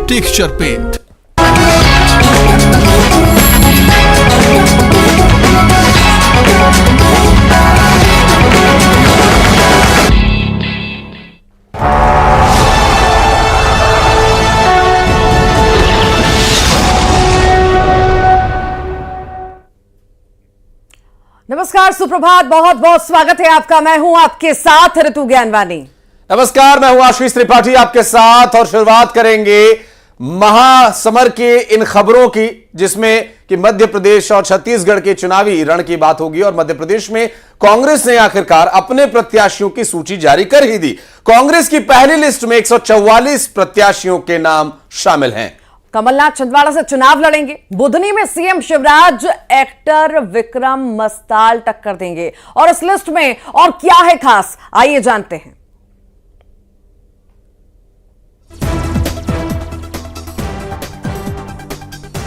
Texture paint. नमस्कार, सुप्रभात, बहुत बहुत स्वागत है आपका। मैं हूं आपके साथ ऋतु ज्ञानवानी। नमस्कार, मैं हूं आशीष त्रिपाठी आपके साथ और शुरुआत करेंगे महासमर के इन खबरों की, जिसमें कि मध्य प्रदेश और छत्तीसगढ़ के चुनावी रण की बात होगी। और मध्य प्रदेश में कांग्रेस ने आखिरकार अपने प्रत्याशियों की सूची जारी कर ही दी। कांग्रेस की पहली लिस्ट में 144 प्रत्याशियों के नाम शामिल हैं। कमलनाथ छिंदवाड़ा से चुनाव लड़ेंगे। बुधनी में सीएम शिवराज एक्टर विक्रम मस्ताल टक्कर देंगे। और इस लिस्ट में और क्या है खास, आइए जानते हैं।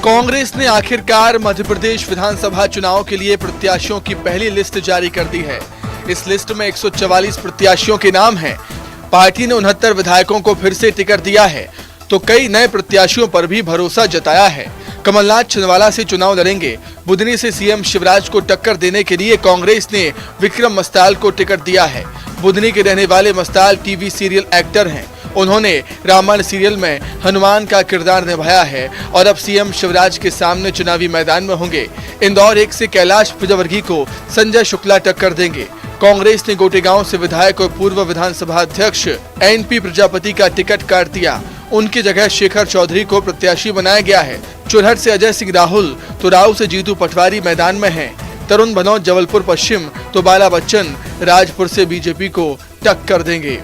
कांग्रेस ने आखिरकार मध्य प्रदेश विधानसभा चुनाव के लिए प्रत्याशियों की पहली लिस्ट जारी कर दी है। इस लिस्ट में 144 प्रत्याशियों के नाम हैं। पार्टी ने 69 विधायकों को फिर से टिकट दिया है, तो कई नए प्रत्याशियों पर भी भरोसा जताया है। कमलनाथ छिंदवाड़ा से चुनाव लड़ेंगे। बुधनी से सीएम शिवराज को टक्कर देने के लिए कांग्रेस ने विक्रम मस्ताल को टिकट दिया है। बुधनी के रहने वाले मस्ताल टीवी सीरियल एक्टर हैं। उन्होंने रामायण सीरियल में हनुमान का किरदार निभाया है और अब सीएम शिवराज के सामने चुनावी मैदान में होंगे। इंदौर 1 से कैलाश विजयवर्गीय को संजय शुक्ला टक्कर देंगे। कांग्रेस ने गोटेगांव से विधायक और पूर्व विधानसभा अध्यक्ष एनपी प्रजापति का टिकट काट दिया। उनकी जगह शेखर चौधरी को प्रत्याशी बनाया गया है। चुरहट से अजय सिंह राहुल तो राव से जीतू पटवारी मैदान में हैं। तरुण भनोत जबलपुर पश्चिम तो बाला बच्चन राजपुर से बीजेपी को टक्कर देंगे।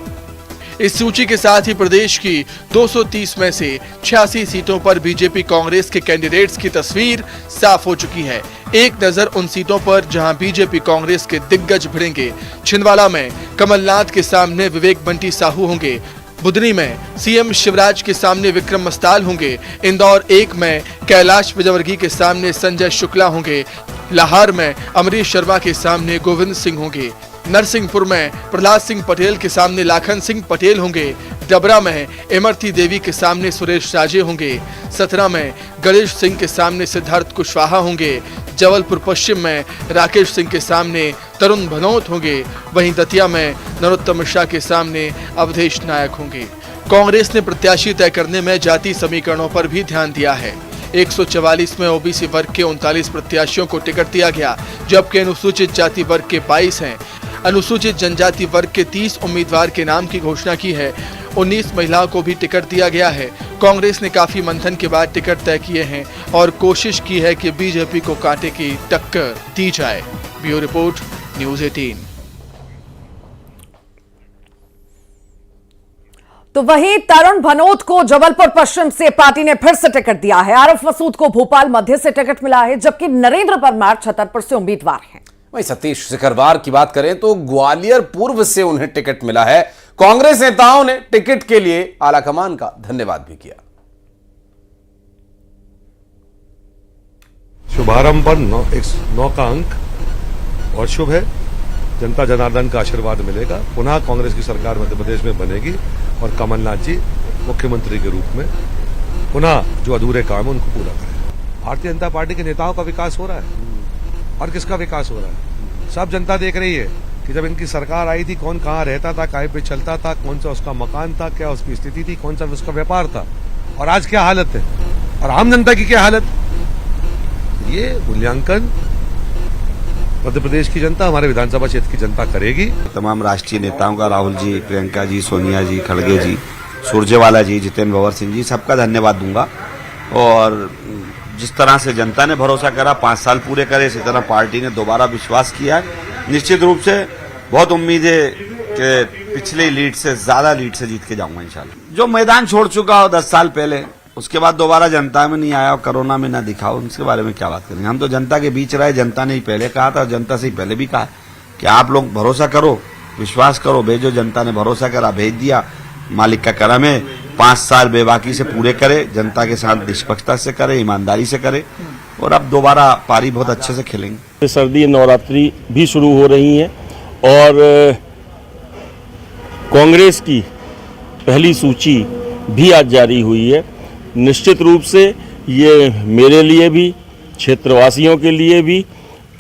इस सूची के साथ ही प्रदेश की 230 में से 86 सीटों पर बीजेपी कांग्रेस के कैंडिडेट्स की तस्वीर साफ हो चुकी है। एक नजर उन सीटों पर जहां बीजेपी कांग्रेस के दिग्गज भिड़ेंगे। छिंदवाड़ा में कमलनाथ के सामने विवेक बंटी साहू होंगे। बुधनी में सीएम शिवराज के सामने विक्रम मस्ताल होंगे। इंदौर 1 में कैलाश विजयवर्गीय के सामने संजय शुक्ला होंगे। लाहौर में अमरीश शर्मा के सामने गोविंद सिंह होंगे। नरसिंहपुर में प्रहलाद सिंह पटेल के सामने लाखन सिंह पटेल होंगे। डबरा में इमरती देवी के सामने सुरेश राजे होंगे। सतना में गणेश सिंह के सामने सिद्धार्थ कुशवाहा होंगे। जबलपुर पश्चिम में राकेश सिंह के सामने तरुण भनोत होंगे। वहीं दतिया में नरोत्तम मिश्रा के सामने अवधेश नायक होंगे। कांग्रेस ने प्रत्याशी तय करने में जाति समीकरणों पर भी ध्यान दिया है। 144 में ओबीसी वर्ग के 39 प्रत्याशियों को टिकट दिया गया, जबकि अनुसूचित जाति वर्ग के 22 हैं। अनुसूचित जनजाति वर्ग के 30 उम्मीदवार के नाम की घोषणा की है। 19 महिलाओं को भी टिकट दिया गया है। कांग्रेस ने काफी मंथन के बाद टिकट तय किए हैं और कोशिश की है कि बीजेपी को कांटे की टक्कर दी जाए। Bureau report, news 18। तो वहीं तरुण भनोत को जबलपुर पश्चिम से पार्टी ने फिर से टिकट दिया है। आरिफ मसूद को भोपाल मध्य से टिकट मिला है, जबकि नरेंद्र परमार छतरपुर से उम्मीदवार हैं। वहीं सतीश सिकरवार की बात करें तो ग्वालियर पूर्व से उन्हें टिकट मिला है। कांग्रेस नेताओं ने टिकट के लिए आलाकमान का धन्यवाद भी किया। शुभारंभ पर 9 का अंक और शुभ है। जनता जनार्दन का आशीर्वाद मिलेगा। पुनः कांग्रेस की सरकार मध्य प्रदेश में बनेगी और कमलनाथ जी मुख्यमंत्री के रूप में पुनः जो अधूरे काम है उनको पूरा करें। भारतीय जनता पार्टी के नेताओं का विकास हो रहा है। और किसका विकास हो रहा है? सब जनता देख रही है कि जब इनकी सरकार आई थी कौन कहाँ रहता था, काहे पे चलता था, कौन सा उसका मकान था, क्या उसकी स्थिति थी, कौन सा उसका व्यापार था, और आज क्या हालत है, और आम जनता की क्या हालत। ये मूल्यांकन मध्य प्रदेश की जनता, हमारे विधानसभा क्षेत्र की जनता करेगी। तमाम राष्ट्रीय नेताओं का, राहुल जी, प्रियंका जी, सोनिया जी, खड़गे जी, सुरजेवाला जी, जितेंद्र भवर सिंह जी, सबका धन्यवाद दूंगा। और जिस तरह से जनता ने भरोसा करा, 5 साल पूरे करे, इसी तरह पार्टी ने दोबारा विश्वास किया। निश्चित रूप से बहुत उम्मीद है कि पिछले लीड से ज्यादा लीड से जीत के जाऊंगा इंशाल्लाह। जो मैदान छोड़ चुका हो 10 साल पहले, उसके बाद दोबारा जनता में नहीं आया और कोरोना में ना दिखा हो, उनके बारे में क्या बात करेंगे। हम तो जनता के बीच रहे। जनता ने ही पहले कहा था और जनता से ही पहले भी कहा कि आप लोग भरोसा करो, विश्वास करो, भेजो। जनता ने भरोसा करा, भेज दिया। मालिक का करम है। 5 साल बेबाकी से पूरे करे, जनता के साथ निष्पक्षता से करे, ईमानदारी से करे, और अब दोबारा पारी बहुत अच्छे से खेलेंगे। सर्दी नवरात्रि भी शुरू हो रही है और कांग्रेस की पहली सूची भी आज जारी हुई है। निश्चित रूप से ये मेरे लिए भी, क्षेत्रवासियों के लिए भी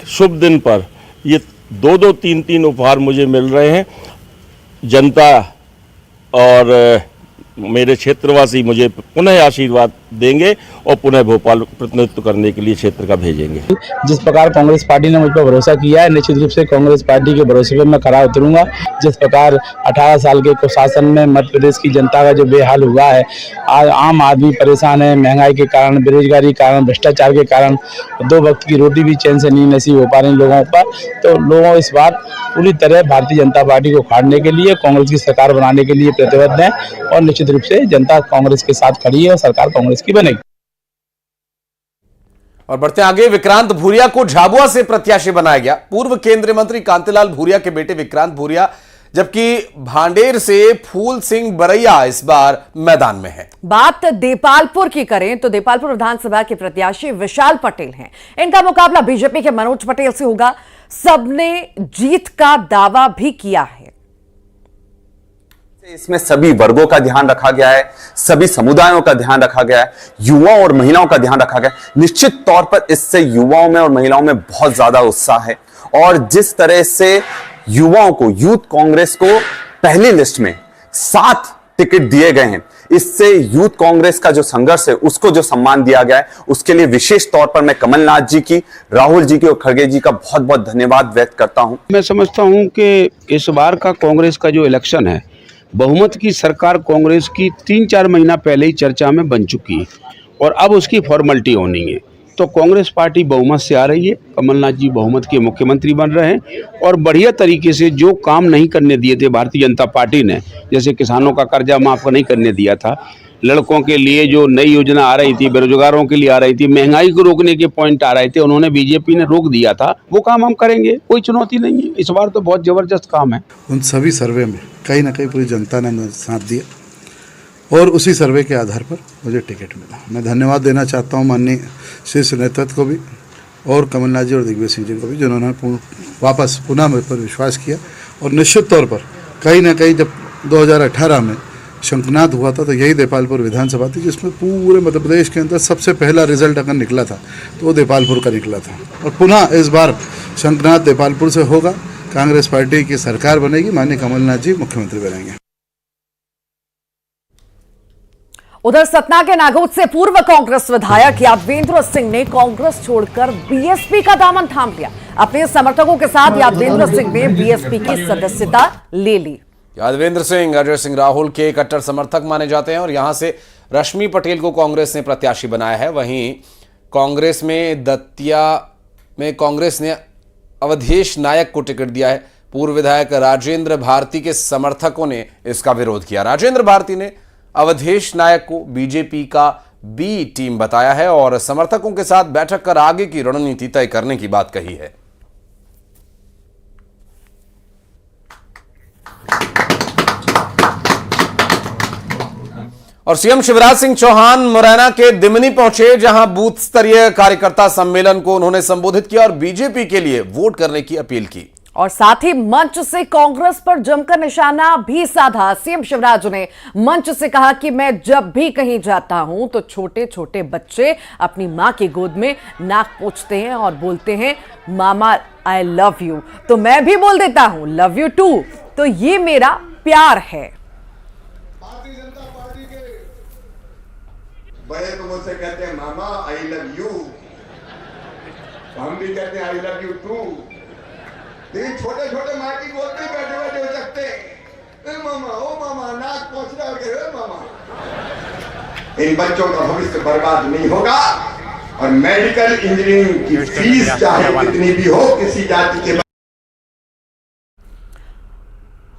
शुभ दिन पर ये 2-2, 3-3 उपहार मुझे मिल रहे हैं। जनता और मेरे क्षेत्रवासी मुझे पुनः आशीर्वाद देंगे और पुनः भोपाल प्रतिनिधित्व करने के लिए क्षेत्र का भेजेंगे। जिस प्रकार कांग्रेस पार्टी ने मुझ पर भरोसा किया है, निश्चित रूप से कांग्रेस पार्टी के भरोसे पर मैं खरा उतरूंगा। जिस प्रकार 18 साल के कुशासन में मध्य प्रदेश की जनता का जो बेहाल हुआ है, आज आम आदमी परेशान है, महंगाई के कारण, बेरोजगारी के कारण, भ्रष्टाचार के कारण 2 वक्त की रोटी भी चैन से नहीं नसीब हो पा रही लोगों पर। तो लोगों इस बार पूरी तरह भारतीय जनता पार्टी को उखाड़ने के लिए, कांग्रेस की सरकार बनाने के लिए प्रतिबद्ध है और निश्चित रूप से जनता कांग्रेस के साथ खड़ी है और सरकार कांग्रेस की बनेगी। और बढ़ते आगे, विक्रांत भूरिया को झाबुआ से प्रत्याशी बनाया गया। पूर्व केंद्रीय मंत्री कांतिलाल भूरिया के बेटे विक्रांत भूरिया, जबकि भांडेर से फूल सिंह बरैया इस बार मैदान में है। बात देपालपुर की करें तो देपालपुर विधानसभा के प्रत्याशी विशाल पटेल हैं। इनका मुकाबला बीजेपी के मनोज पटेल से होगा। सबने जीत का दावा भी किया है। इसमें सभी वर्गों का ध्यान रखा गया है, सभी समुदायों का ध्यान रखा गया है, युवाओं और महिलाओं का ध्यान रखा गया है। निश्चित तौर पर इससे युवाओं में और महिलाओं में बहुत ज्यादा उत्साह है और जिस तरह से युवाओं को, यूथ कांग्रेस को पहली लिस्ट में 7 टिकट दिए गए हैं, इससे यूथ कांग्रेस का जो संघर्ष है उसको जो सम्मान दिया गया है, उसके लिए विशेष तौर पर मैं कमलनाथ जी की, राहुल जी की और खड़गे जी का बहुत बहुत धन्यवाद व्यक्त करता हूं। मैं समझता हूं कि इस बार का कांग्रेस का जो इलेक्शन है, बहुमत की सरकार कांग्रेस की 3-4 महीना पहले ही चर्चा में बन चुकी है और अब उसकी फॉर्मेलिटी होनी है। तो कांग्रेस पार्टी बहुमत से आ रही है, कमलनाथ जी बहुमत के मुख्यमंत्री बन रहे हैं और बढ़िया तरीके से जो काम नहीं करने दिए थे भारतीय जनता पार्टी ने, जैसे किसानों का कर्जा माफ नहीं करने दिया था, लड़कों के लिए जो नई योजना आ रही थी, बेरोजगारों के लिए आ रही थी, महंगाई को रोकने के पॉइंट आ रहे थे, उन्होंने बीजेपी ने रोक दिया था। वो काम हम करेंगे, कोई चुनौती नहीं है। इस बार तो बहुत जबरदस्त काम है। उन सभी सर्वे में कहीं ना कहीं पूरी जनता ने मुझे साथ दिया और उसी सर्वे के आधार पर मुझे टिकट मिला। मैं धन्यवाद देना चाहता हूँ माननीय शीर्ष नेतृत्व को भी और कमलनाथ जी और दिग्विजय सिंह जी को भी, जिन्होंने वापस पुनः मुझ पर विश्वास किया। और निश्चित तौर पर कहीं ना कहीं जब 2018 में शंखनाद हुआ था तो यही देपालपुर विधानसभा थी जिसमें पूरे मध्य प्रदेश के अंदर सबसे पहला रिजल्ट अगर निकला था तो वो देपालपुर का निकला था। और पुनः इस बार शंखनाद देपालपुर से होगा, कांग्रेस पार्टी की सरकार बनेगी, माननीय कमलनाथ जी मुख्यमंत्री बनेंगे। उधर सतना के नागौद से पूर्व कांग्रेस विधायक यादवेंद्र सिंह ने कांग्रेस छोड़कर बीएसपी का दामन थाम लिया। अपने समर्थकों के साथ यादवेंद्र सिंह ने बीएसपी की सदस्यता ले ली। यादवेंद्र सिंह अजय सिंह राहुल के कट्टर समर्थक माने जाते हैं और यहां से रश्मि पटेल को कांग्रेस ने प्रत्याशी बनाया है। वहीं कांग्रेस में दतिया में कांग्रेस ने अवधेश नायक को टिकट दिया है। पूर्व विधायक राजेंद्र भारती के समर्थकों ने इसका विरोध किया। राजेंद्र भारती ने अवधेश नायक को बीजेपी का बी टीम बताया है और समर्थकों के साथ बैठक कर आगे की रणनीति तय करने की बात कही है। और सीएम शिवराज सिंह चौहान मुरैना के दिमनी पहुंचे, जहां बूथ स्तरीय कार्यकर्ता सम्मेलन को उन्होंने संबोधित किया और बीजेपी के लिए वोट करने की अपील की। और साथ ही मंच से कांग्रेस पर जमकर निशाना भी साधा। सीएम शिवराज ने मंच से कहा कि मैं जब भी कहीं जाता हूं तो छोटे छोटे बच्चे अपनी मां की गोद में नाक पोंछते हैं और बोलते हैं मामा आई लव यू, तो मैं भी बोल देता हूं लव यू टू। तो ये मेरा प्यार है। भारतीय जनता पार्टी के बड़े तो मुझसे कहते हैं मामा आई लव यू, हम भी कहते हैं आई लव यू टू। लेकिन छोटे छोटे माँ की गोद में बैठे बैठे हो सकते मामा ओ मामा नाक पोंछ रहा है मामा। इन बच्चों का भविष्य बर्बाद नहीं होगा और मेडिकल इंजीनियरिंग की फीस चाहे कितनी भी हो किसी जाति के।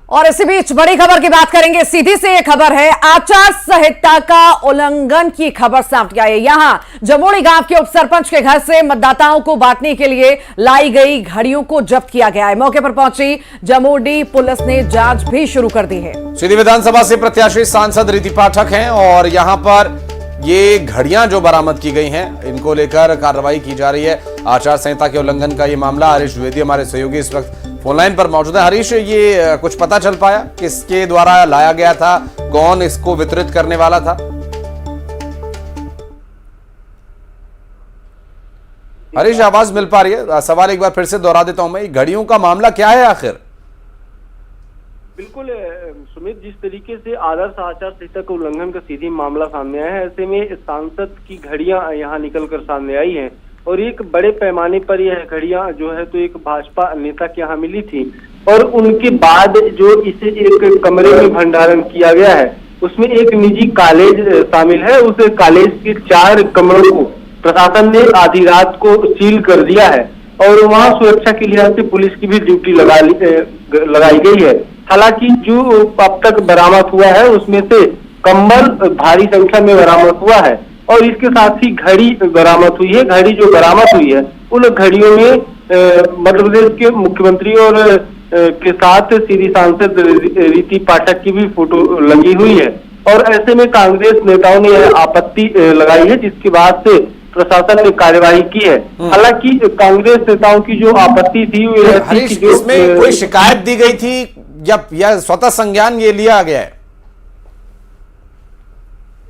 और इसी बीच बड़ी खबर की बात करेंगे। सीधी से यह खबर है, आचार संहिता का उल्लंघन की खबर सामने आई है। यहां जमोड़ी गांव के उप सरपंच के घर से मतदाताओं को बांटने के लिए लाई गई घड़ियों को जब्त किया गया है। मौके पर पहुंची जमोड़ी पुलिस ने जांच भी शुरू कर दी है। सीधी विधानसभा से प्रत्याशी सांसद रिद्धि पाठक हैं और यहां पर ये घड़ियां जो बरामद की गई हैं इनको लेकर कार्रवाई की जा रही है। आचार संहिता के उल्लंघन का ये मामला, हरीश द्विवेदी हमारे सहयोगी इस वक्त फोनलाइन पर मौजूद है। हरीश, ये कुछ पता चल पाया किसके द्वारा लाया गया था, कौन इसको वितरित करने वाला था? हरीश, आवाज मिल पा रही है? सवाल एक बार फिर से दोहरा देता हूं मैं, घड़ियों का मामला क्या है आखिर? बिल्कुल सुमित, जिस तरीके से आदर्श आचार संहिता का उल्लंघन का सीधी मामला सामने आया है, ऐसे में सांसद की घड़ियां यहाँ निकल कर सामने आई हैं और एक बड़े पैमाने पर यह घड़ियां जो है तो एक भाजपा नेता के यहाँ मिली थी और उनके बाद जो इसे एक कमरे में भंडारण किया गया है उसमें एक निजी कॉलेज शामिल है। उस कॉलेज के 4 कमरों को प्रशासन ने आधी रात को सील कर दिया है और वहां सुरक्षा के लिहाज से पुलिस की भी ड्यूटी लगाई गई है। हालांकि जो अब तक बरामद हुआ है उसमें से कंबल भारी संख्या में बरामद हुआ है और इसके साथ ही घड़ी बरामद हुई है। घड़ी जो बरामद हुई है उन घड़ियों में मध्य प्रदेश के मुख्यमंत्री और के साथ सीधी सांसद रीति पाठक की भी फोटो लगी हुई है और ऐसे में कांग्रेस नेताओं ने यह आपत्ति लगाई है, जिसके बाद से प्रशासन ने कार्यवाही की है। हालांकि कांग्रेस नेताओं की जो आपत्ति थी वो हरीश, इसमें कोई शिकायत दी गई थी या स्वतः संज्ञान ये लिया गया है?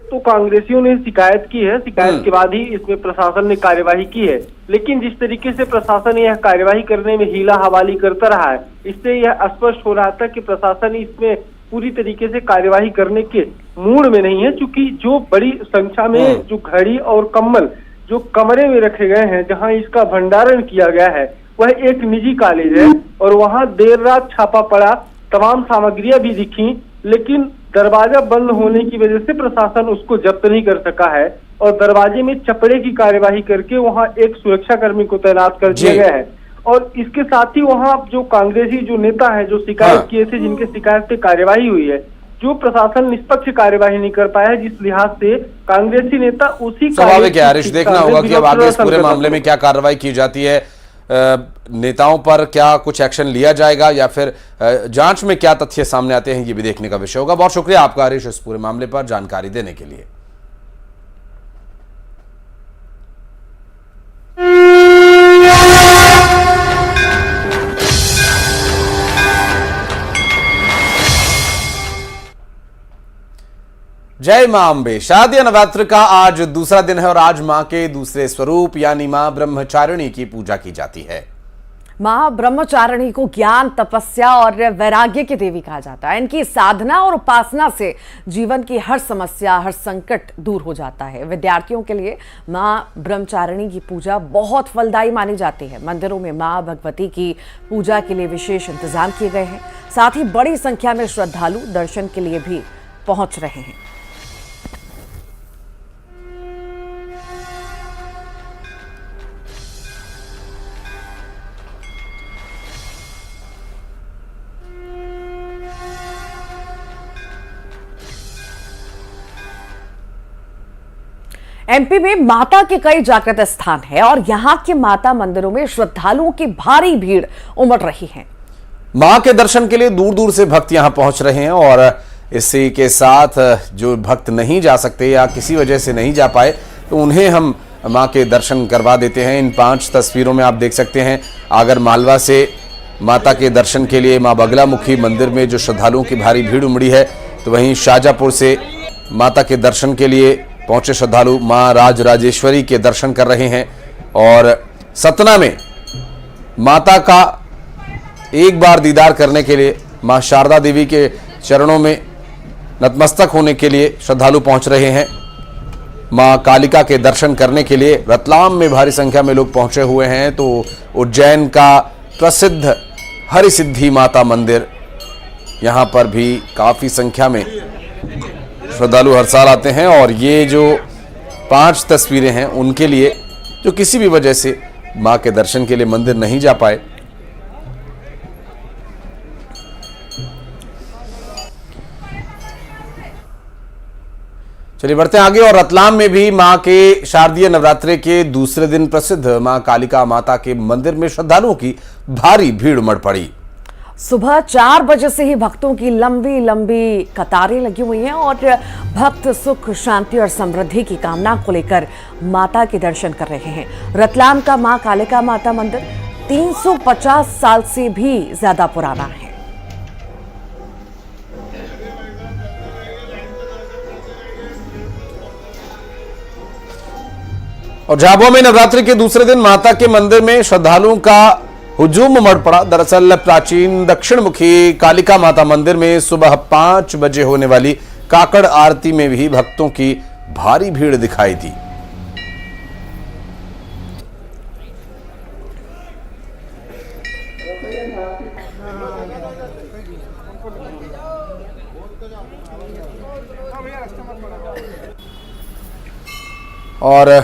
तो कांग्रेसियों ने शिकायत की है, शिकायत के बाद ही इसमें प्रशासन ने कार्यवाही की है। लेकिन जिस तरीके से प्रशासन यह कार्यवाही करने में हीला हवाली करता रहा है, इससे यह स्पष्ट हो रहा था कि प्रशासन इसमें पूरी तरीके से कार्यवाही करने के मूड में नहीं है, क्योंकि जो बड़ी संख्या में जो घड़ी और कम्बल जो कमरे में रखे गए हैं जहां इसका भंडारण किया गया है वह एक निजी कॉलेज है और वहां देर रात छापा पड़ा, तमाम सामग्रियां भी दिखी, लेकिन दरवाजा बंद होने की वजह से प्रशासन उसको जब्त नहीं कर सका है और दरवाजे में चपड़े की कार्यवाही करके वहां एक सुरक्षा कर्मी को तैनात कर दिया गया है। और इसके साथ ही वहां जो कांग्रेसी जो नेता है जो शिकायत किए थे, जिनके शिकायत पे कार्यवाही हुई है, जो प्रशासन निष्पक्ष कार्यवाही नहीं कर पाया है, जिस लिहाज से कांग्रेसी नेता उसी स्वाभाविक है हरीश, देखना होगा कि अब आगे इस पूरे मामले में क्या कार्रवाई की जाती है, नेताओं पर क्या कुछ एक्शन लिया जाएगा या फिर जांच में क्या तथ्य सामने आते हैं, ये भी देखने का विषय होगा। बहुत शुक्रिया आपका हरीश इस पूरे मामले पर जानकारी देने के लिए। जय मां अम्बे। शारदीय नवरात्र का आज दूसरा दिन है और आज मां के दूसरे स्वरूप यानी मां ब्रह्मचारिणी की पूजा की जाती है। मां ब्रह्मचारिणी को ज्ञान, तपस्या और वैराग्य की देवी कहा जाता है। इनकी साधना और उपासना से जीवन की हर समस्या, हर संकट दूर हो जाता है। विद्यार्थियों के लिए मां ब्रह्मचारिणी की पूजा बहुत फलदायी मानी जाती है। मंदिरों में मां भगवती की पूजा के लिए विशेष इंतजाम किए गए हैं। साथ ही बड़ी संख्या में श्रद्धालु दर्शन के लिए भी पहुंच रहे हैं। एमपी में माता के कई जागृत स्थान हैं और यहां के माता मंदिरों में श्रद्धालुओं की भारी भीड़ उमड़ रही है। मां के दर्शन के लिए दूर दूर से भक्त यहां पहुंच रहे हैं और इसी के साथ जो भक्त नहीं जा सकते या किसी वजह से नहीं जा पाए तो उन्हें हम मां के दर्शन करवा देते हैं। इन 5 तस्वीरों में आप देख सकते हैं आगर मालवा से माता के दर्शन के लिए मां बगलामुखी मंदिर में जो श्रद्धालुओं की भारी भीड़ उमड़ी है, तो वहीं शाहजहांपुर से माता के दर्शन के लिए पहुंचे श्रद्धालु मां राजराजेश्वरी के दर्शन कर रहे हैं और सतना में माता का एक बार दीदार करने के लिए मां शारदा देवी के चरणों में नतमस्तक होने के लिए श्रद्धालु पहुंच रहे हैं। मां कालिका के दर्शन करने के लिए रतलाम में भारी संख्या में लोग पहुंचे हुए हैं। तो उज्जैन का प्रसिद्ध हरिसिद्धि माता मंदिर, यहां पर भी काफी संख्या में श्रद्धालु हर साल आते हैं और ये जो 5 तस्वीरें हैं उनके लिए जो किसी भी वजह से मां के दर्शन के लिए मंदिर नहीं जा पाए, चलिए बढ़ते हैं आगे। और रतलाम में भी मां के शारदीय नवरात्रे के दूसरे दिन प्रसिद्ध मां कालिका माता के मंदिर में श्रद्धालुओं की भारी भीड़ उमड़ पड़ी। सुबह 4 बजे से ही भक्तों की लंबी लंबी कतारें लगी हुई हैं और भक्त सुख, शांति और समृद्धि की कामना को लेकर माता के दर्शन कर रहे हैं। रतलाम का मां कालिका माता मंदिर 350 साल से भी ज्यादा पुराना है। और झाबुआ में नवरात्रि के दूसरे दिन माता के मंदिर में श्रद्धालुओं का हुजूम उमड़ पड़ा। दरअसल प्राचीन दक्षिण मुखी कालिका माता मंदिर में सुबह 5 बजे होने वाली काकड़ आरती में भी भक्तों की भारी भीड़ दिखाई दी। और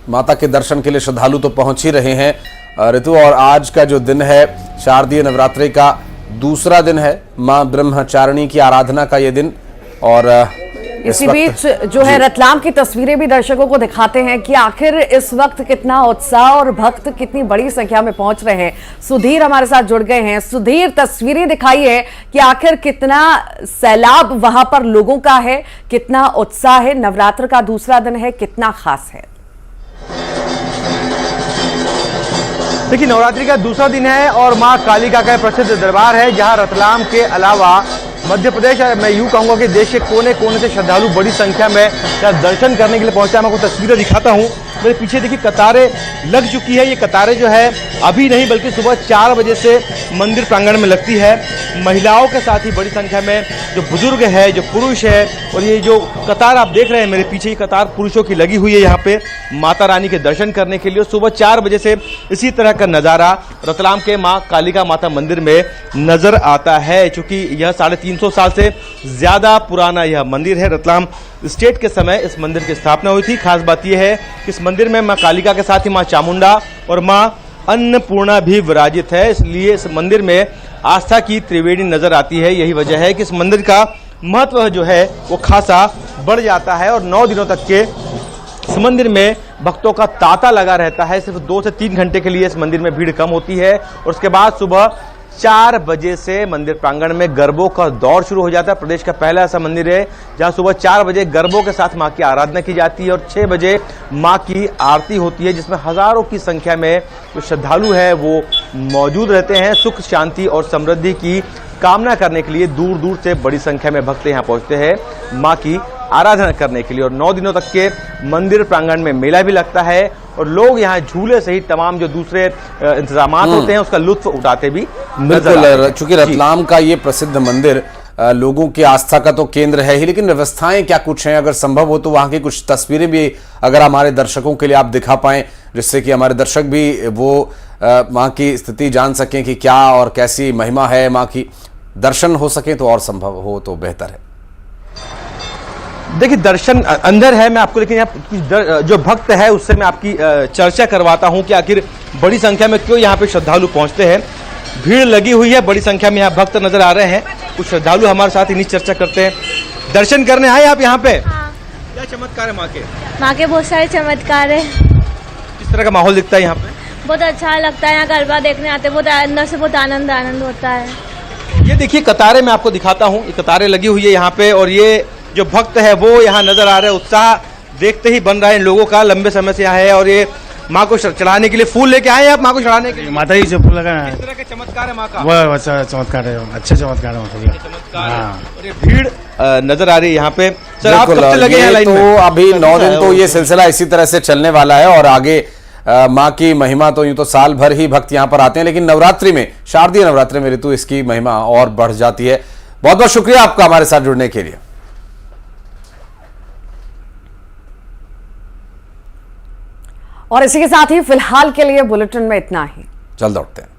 माता के दर्शन के लिए श्रद्धालु तो पहुंच ही रहे हैं ऋतु। और आज का जो दिन है शारदीय नवरात्रि का दूसरा दिन है, मां ब्रह्मचारिणी की आराधना का ये दिन। और इसी बीच जो है रतलाम की तस्वीरें भी दर्शकों को दिखाते हैं कि आखिर इस वक्त कितना उत्साह और भक्त कितनी बड़ी संख्या में पहुंच रहे हैं। सुधीर हमारे साथ जुड़ गए हैं। सुधीर, तस्वीरें दिखाइए कि आखिर कितना सैलाब वहां पर लोगों का है, कितना उत्साह है, नवरात्र का दूसरा दिन है, कितना खास है। देखिए, नवरात्रि का दूसरा दिन है और मां कालिका का प्रसिद्ध दरबार है, जहां रतलाम के अलावा मध्य प्रदेश, मैं यूं कहूंगा कि देश के कोने कोने से श्रद्धालु बड़ी संख्या में यहाँ दर्शन करने के लिए पहुंचा है। मैं आपको तस्वीरें दिखाता हूं। मेरे पीछे देखिए कतारें लग चुकी है। ये कतारें जो है अभी नहीं बल्कि सुबह 4 बजे से मंदिर प्रांगण में लगती है। महिलाओं के साथ ही बड़ी संख्या में जो बुजुर्ग है, जो पुरुष है, और ये जो कतार आप देख रहे हैं मेरे पीछे, ये कतार पुरुषों की लगी हुई है यहाँ पे माता रानी के दर्शन करने के लिए। सुबह 4 बजे से इसी तरह का नज़ारा रतलाम के माँ कालिका माता मंदिर में नजर आता है। चूंकि यह 350 साल से ज्यादा पुराना यह मंदिर है। रतलाम स्टेट के समय इस मंदिर की स्थापना हुई थी। खास बात यह है कि इस मंदिर में मां कालिका के साथ ही मां चामुंडा और मां अन्नपूर्णा भी विराजित है, इसलिए इस मंदिर में आस्था की त्रिवेणी नजर आती है। यही वजह है कि इस मंदिर का महत्व जो है वो खासा बढ़ जाता है और 9 दिनों तक के इस मंदिर में भक्तों का तांता लगा रहता है। सिर्फ 2 से 3 घंटे के लिए इस मंदिर में भीड़ कम होती है और उसके बाद सुबह 4 बजे से मंदिर प्रांगण में गरबों का दौर शुरू हो जाता है। प्रदेश का पहला ऐसा मंदिर है जहां सुबह 4 बजे गरबों के साथ मां की आराधना की जाती है और 6 बजे मां की आरती होती है, जिसमें हजारों की संख्या में जो श्रद्धालु है वो मौजूद रहते हैं। सुख, शांति और समृद्धि की कामना करने के लिए दूर दूर से बड़ी संख्या में भक्त यहाँ पहुंचते हैं मां की आराधना करने के लिए। और 9 दिनों तक के मंदिर प्रांगण में मेला भी लगता है और लोग यहाँ झूले सहित तमाम जो दूसरे इंतजाम होते हैं उसका लुत्फ उठाते भी नजर आते हैं। चूंकि रतलाम का ये प्रसिद्ध मंदिर लोगों की आस्था का तो केंद्र है ही, लेकिन व्यवस्थाएं क्या कुछ हैं? अगर संभव हो तो वहां की कुछ तस्वीरें भी अगर हमारे दर्शकों के लिए आप दिखा पाएं, जिससे कि हमारे दर्शक भी वो मां की स्थिति जान सकें कि क्या और कैसी महिमा है मां की, दर्शन हो सके तो और संभव हो तो बेहतर है। देखिए, दर्शन अंदर है, मैं आपको लेकिन यहाँ जो भक्त है उससे मैं आपकी चर्चा करवाता हूँ कि आखिर बड़ी संख्या में क्यों यहाँ पे श्रद्धालु पहुँचते हैं। भीड़ लगी हुई है, बड़ी संख्या में यहाँ भक्त नजर आ रहे हैं। कुछ श्रद्धालु हमारे साथ इन्हीं चर्चा करते हैं। दर्शन करने आए आप यहाँ पे? हाँ। क्या चमत्कार है माँ के? माँ के बहुत सारे चमत्कार है। किस तरह का माहौल दिखता है यहाँ पे? बहुत अच्छा लगता है, यहाँ गरबा देखने आते, बहुत अंदर से बहुत आनंद होता है। ये देखिए कतारें मैं आपको दिखाता हूँ, ये कतारें लगी हुई है यहाँ पे और ये जो भक्त है वो यहाँ नजर आ रहे हैं। उत्साह देखते ही बन रहा है इन लोगों का, लंबे समय से यहाँ है। और ये माँ को चढ़ाने के लिए फूल लेके आए हैं आप? माँ को चढ़ाने के लिए माता जी से फूल लगा है। किस तरह के चमत्कार है माँ का? वो अच्छा चमत्कार है, अच्छे चमत्कार है चमत्कार है। और ये भीड़ नजर आ रही है यहाँ पे। सर, आप कब से लगे हैं लाइन में? तो अभी 9 दिन तो ये सिलसिला इसी तरह से चलने वाला है और आगे माँ की महिमा तो यूं तो साल भर ही भक्त यहाँ पर आते हैं, लेकिन नवरात्रि में, शारदीय नवरात्रि में ऋतु इसकी महिमा और बढ़ जाती है। बहुत बहुत शुक्रिया आपका हमारे साथ जुड़ने के लिए। और इसी के साथ ही फिलहाल के लिए बुलेटिन में इतना ही। जल्द लौटते हैं।